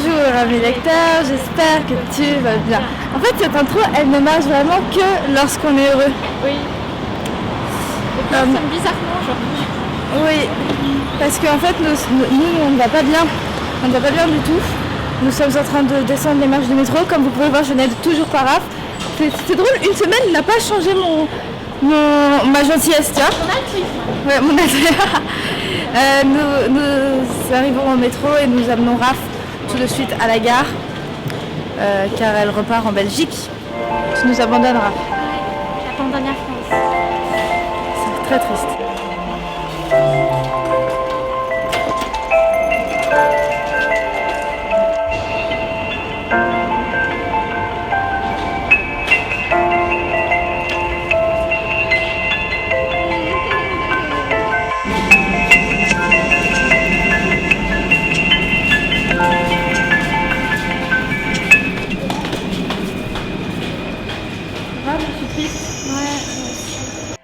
Bonjour amis lecteurs, j'espère que tu vas bien. En fait cette intro elle ne marche vraiment que lorsqu'on est heureux. Oui. Et ça me bizarrement aujourd'hui. Oui, parce qu'en fait nous on ne va pas bien. On ne va pas bien du tout. Nous sommes en train de descendre les marches du métro. Comme vous pouvez voir, je n'aide toujours pas Raph. C'est drôle, une semaine n'a pas changé ma gentillesse, tiens. Mon altruisme. Ouais, mon altruisme. Nous arrivons au métro et nous amenons Raph tout de suite à la gare car elle repart en Belgique. Tu nous abandonnes, Raph. Ouais, j'abandonne la France. C'est très triste.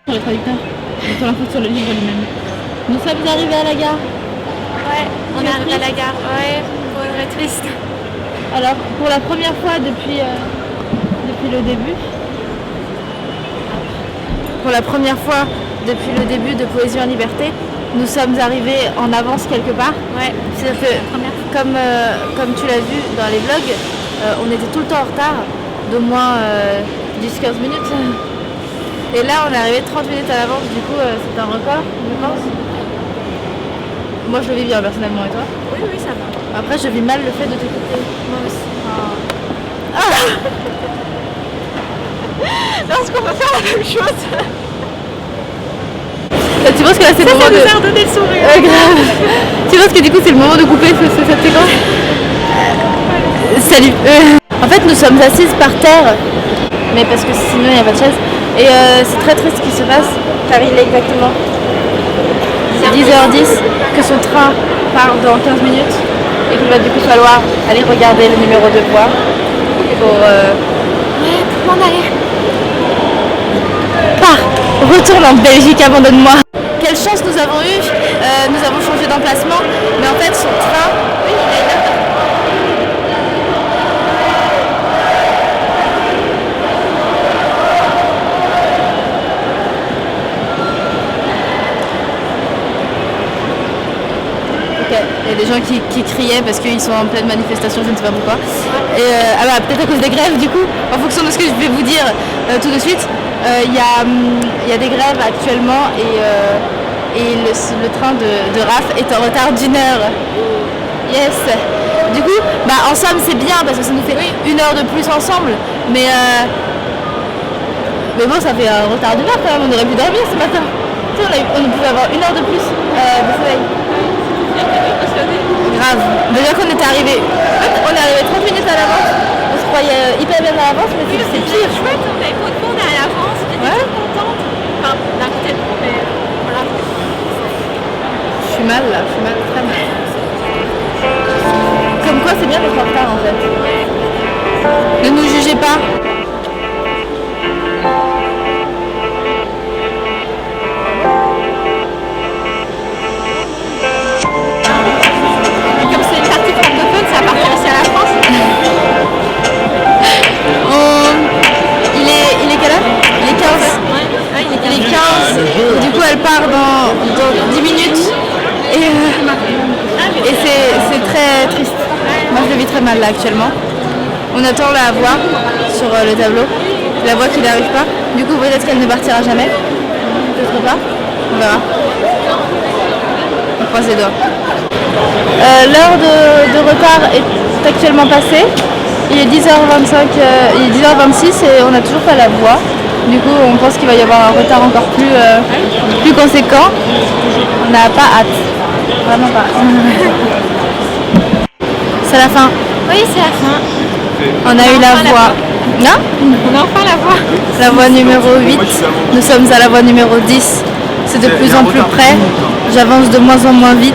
Sur le traducteur, sur l'info sur le livre lui-même. Nous sommes arrivés à la gare. Ouais, on est arrivé à la gare. Ouais, très triste. Alors, pour la première fois depuis le début. Pour la première fois depuis le début de Poésie en Liberté, nous sommes arrivés en avance quelque part. Ouais, c'est que comme tu l'as vu dans les vlogs, on était tout le temps en retard, d'au moins 10-15 minutes. Et là on est arrivé 30 minutes à l'avance, du coup c'est un record, je pense. Moi je le vis bien personnellement, et toi? Oui, ça va. Après je vis mal le fait de t'écouter. Moi aussi. Lorsqu'on va faire la même chose. Tu penses que là c'est le moment de... faire donner le sourire. Grave. Tu penses que du coup c'est le moment de couper cette séquence? Salut. En fait nous sommes assises par terre, mais parce que sinon il n'y a pas de chaise. Et c'est très triste ce qui se passe, car il est exactement 10h10 que son train part dans 15 minutes et qu'il va du coup falloir aller regarder le numéro de voie pour m'en aller. Retourne en Belgique, abandonne-moi. Quelle chance nous avons eue, nous avons changé d'emplacement, mais en fait son train, oui, il a une heure. Ok, il y a des gens qui criaient parce qu'ils sont en pleine manifestation, je ne sais pas pourquoi. Et peut-être à cause des grèves du coup, en fonction de ce que je vais vous dire tout de suite. Il y a des grèves actuellement et le train de Raph est en retard d'1 heure. Yes. Du coup, en somme c'est bien parce que ça nous fait 1 heure de plus ensemble. Mais bon, ça fait un retard d'1 heure quand même, on aurait pu dormir ce matin. Tu sais, on pouvait avoir 1 heure de plus de soleil. Grave. Déjà qu'on était arrivé, on est arrivé 30 minutes à l'avance. On se croyait hyper bien à l'avance, mais c'est pire. Chouette, on avait pas de on est à l'avance, j'étais trop contente. Enfin, d'un côté, mais voilà. Je suis mal là, je suis mal, très mal. Comme quoi c'est bien d'être en retard en fait. Ne nous jugez pas. Comme c'est une partie francophone, ça appartient aussi à la France. Il est quelle heure? Il est 15. Il est 15. Du coup elle part dans 10 minutes. Et c'est très triste. Moi je le vis très mal là actuellement. On attend la voix sur le tableau. La voix qui n'arrive pas. Du coup peut-être qu'elle ne partira jamais. Peut-être pas. On verra. On croise les doigts. L'heure de retard est actuellement passée. Il est 10h25, il est 10h26 et on n'a toujours pas la voix. Du coup on pense qu'il va y avoir un retard encore plus conséquent. On n'a pas hâte. Vraiment pas. C'est la fin. Oui, c'est la fin. On a eu la voix. Non? On a enfin la voix. La voix numéro 8. Nous sommes à la voix numéro 10. C'est de plus en plus près. J'avance de moins en moins vite.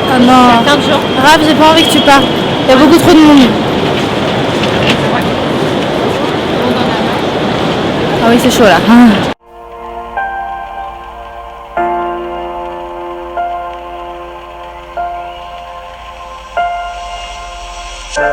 Oh non. Raph, j'ai pas envie que tu partes. Il y a beaucoup trop de monde. Ah oui, c'est chaud là. Donc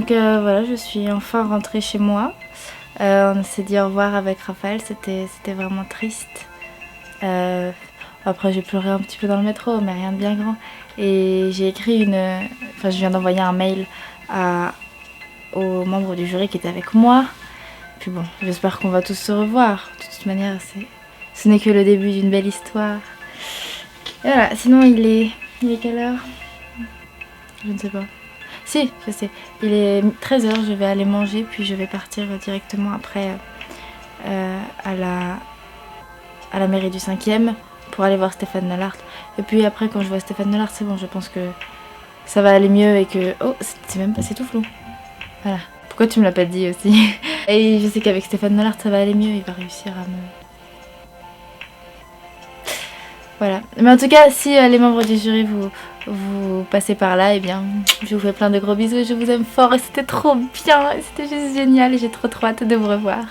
voilà, je suis enfin rentrée chez moi. On s'est dit au revoir avec Raphaël, c'était vraiment triste. Après j'ai pleuré un petit peu dans le métro, mais rien de bien grand. Et j'ai écrit je viens d'envoyer un mail aux membres du jury qui étaient avec moi. Puis bon, j'espère qu'on va tous se revoir. De toute manière, ce n'est que le début d'une belle histoire. Et voilà, sinon il est quelle heure? Je ne sais pas. Si, je sais. Il est 13h, je vais aller manger, puis je vais partir directement après à la mairie du 5e pour aller voir Stéphane Nallart. Et puis après, quand je vois Stéphane Nallart, c'est bon, je pense que ça va aller mieux et que... Oh, c'est tout flou. Voilà. Pourquoi tu me l'as pas dit aussi? Et je sais qu'avec Stéphane Nallart, ça va aller mieux, il va réussir à me... Voilà. Mais en tout cas, si les membres du jury vous passez par là, eh bien, je vous fais plein de gros bisous et je vous aime fort et c'était trop bien, c'était juste génial et j'ai trop hâte de vous revoir.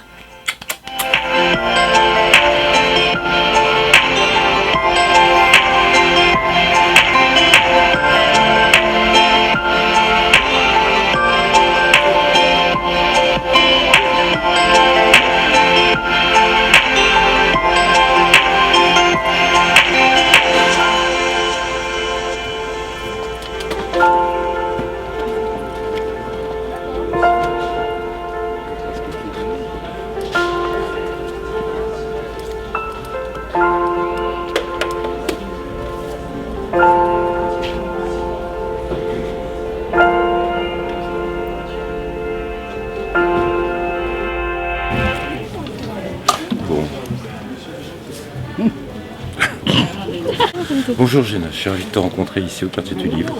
Bonjour Géna, je suis ravi de te rencontrer ici au quartier du Livre.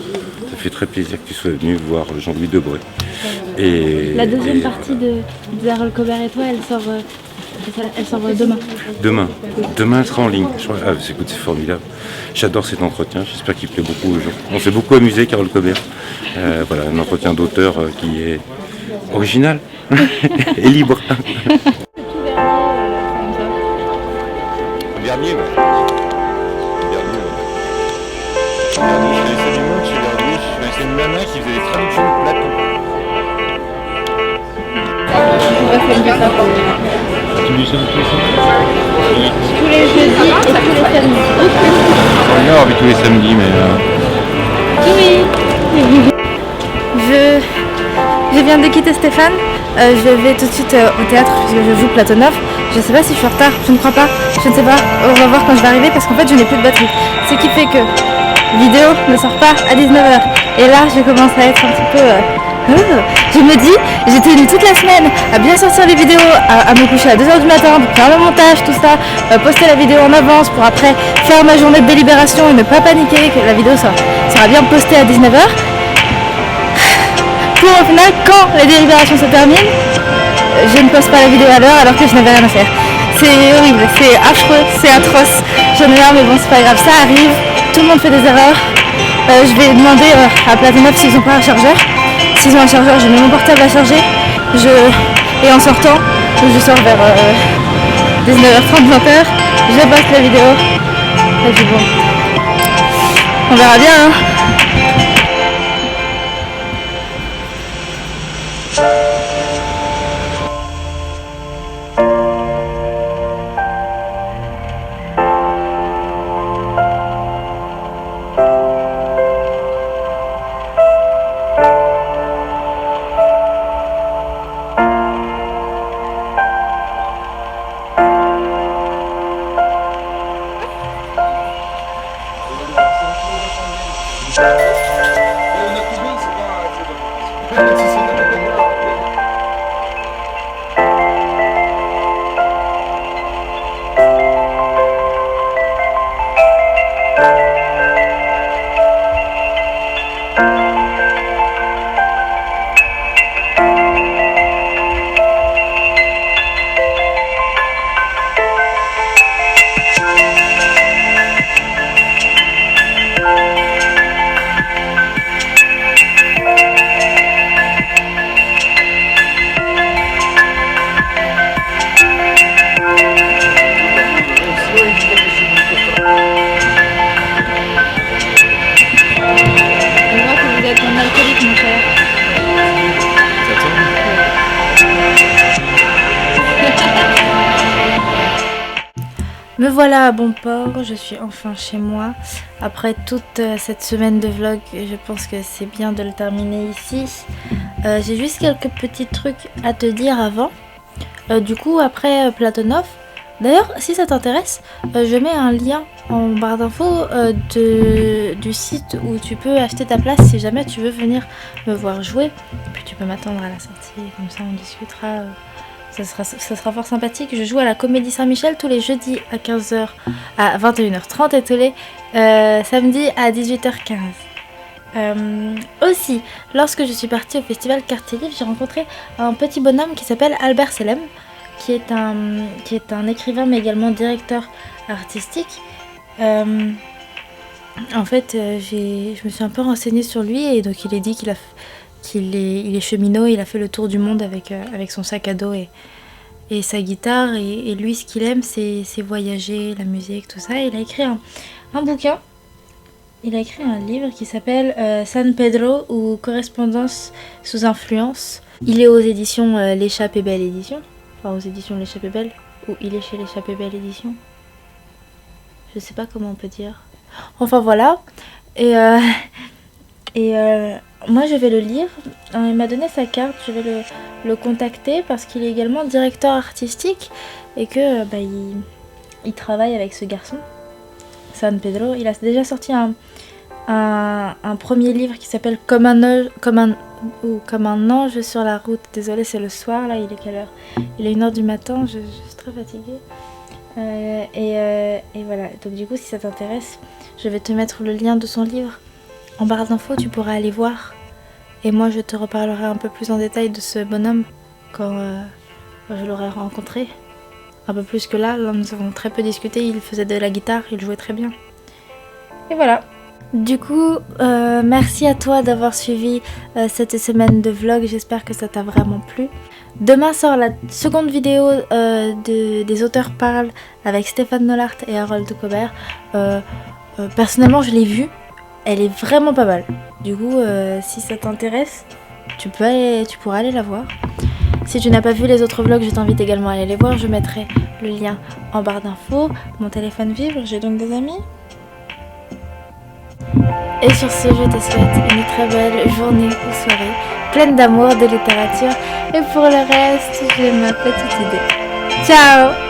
Ça fait très plaisir que tu sois venu voir Jean-Louis Debré. Et la deuxième partie de Harold Colbert et toi, elle sort demain. Demain elle sera en ligne. Écoute, c'est formidable. J'adore cet entretien, j'espère qu'il plaît beaucoup aux gens. On s'est beaucoup amusé avec Harold Colbert. Voilà, un entretien d'auteur qui est original et libre. Dernier, je connaissais du monde chez Verdier, je connaissais une nana qui faisait des traductions de Platon. Tous les jeudis et tous les samedis. On avec tous les samedis, mais... Oui. Je viens de quitter Stéphane, je vais tout de suite au théâtre puisque je joue Platonov. Je sais pas si je suis en retard, je ne crois pas, je ne sais pas, on va voir quand je vais arriver parce qu'en fait je n'ai plus de batterie. Ce qui fait que vidéo ne sort pas à 19h. Et là je commence à être un petit peu... Je me dis, j'ai tenu toute la semaine à bien sortir les vidéos, à me coucher à 2h du matin, pour faire le montage, tout ça, poster la vidéo en avance pour après faire ma journée de délibération et ne pas paniquer que la vidéo sera bien postée à 19h. Pour au final, quand la délibération se termine, je ne poste pas la vidéo à l'heure alors que je n'avais rien à faire. C'est horrible, c'est affreux, c'est atroce. J'en ai marre mais bon c'est pas grave, ça arrive, tout le monde fait des erreurs. Je vais demander à Platonov s'ils n'ont pas un chargeur. S'ils ont un chargeur, je mets mon portable à charger. Et en sortant, je sors vers 19h30, 20h, je poste la vidéo. Et puis bon, on verra bien hein. Me voilà à bon port, je suis enfin chez moi. Après toute cette semaine de vlog, je pense que c'est bien de le terminer ici. J'ai juste quelques petits trucs à te dire avant. Du coup, après Platonov, d'ailleurs, si ça t'intéresse, je mets un lien en barre d'infos du site où tu peux acheter ta place si jamais tu veux venir me voir jouer. Puis tu peux m'attendre à la sortie, comme ça on discutera. Ça sera fort sympathique. Je joue à la Comédie Saint-Michel tous les jeudis à 15h, à 21h30 et tous les samedis à 18h15. Aussi, lorsque je suis partie au festival Quartier Livre, j'ai rencontré un petit bonhomme qui s'appelle Albert Selem, qui est un écrivain mais également directeur artistique. En fait, je me suis un peu renseignée sur lui et donc il est dit qu'il est cheminot, il a fait le tour du monde avec son sac à dos et sa guitare. Et lui, ce qu'il aime, c'est voyager, la musique, tout ça. Il a écrit un bouquin, il a écrit un livre qui s'appelle San Pedro ou Correspondance sous influence. Il est aux éditions L'Échappée Belle Édition, enfin aux éditions L'Échappée Belle, ou il est chez L'Échappée Belle Édition. Je sais pas comment on peut dire. Enfin voilà. Et moi je vais le lire. Il m'a donné sa carte, je vais le contacter parce qu'il est également directeur artistique et que il travaille avec ce garçon, San Pedro. Il a déjà sorti un premier livre qui s'appelle Comme un ange sur la route. Désolée, c'est le soir, là il est quelle heure? Il est 1h du matin, je suis très fatiguée. Et voilà, donc du coup si ça t'intéresse, je vais te mettre le lien de son livre en barre d'infos, tu pourras aller voir. Et moi je te reparlerai un peu plus en détail de ce bonhomme quand je l'aurai rencontré. Un peu plus que là, nous avons très peu discuté, il faisait de la guitare, il jouait très bien. Et voilà. Du coup, merci à toi d'avoir suivi cette semaine de vlog, j'espère que ça t'a vraiment plu. Demain sort la seconde vidéo des auteurs parlent avec Stéphane Nollart et Harold Cobert. Personnellement, je l'ai vue, elle est vraiment pas mal. Du coup, si ça t'intéresse, tu pourras aller la voir. Si tu n'as pas vu les autres vlogs, je t'invite également à aller les voir. Je mettrai le lien en barre d'infos. Mon téléphone vibre, j'ai donc des amis. Et sur ce, je te souhaite une très belle journée ou soirée, pleine d'amour, de littérature. Et pour le reste, j'ai ma petite idée. Ciao!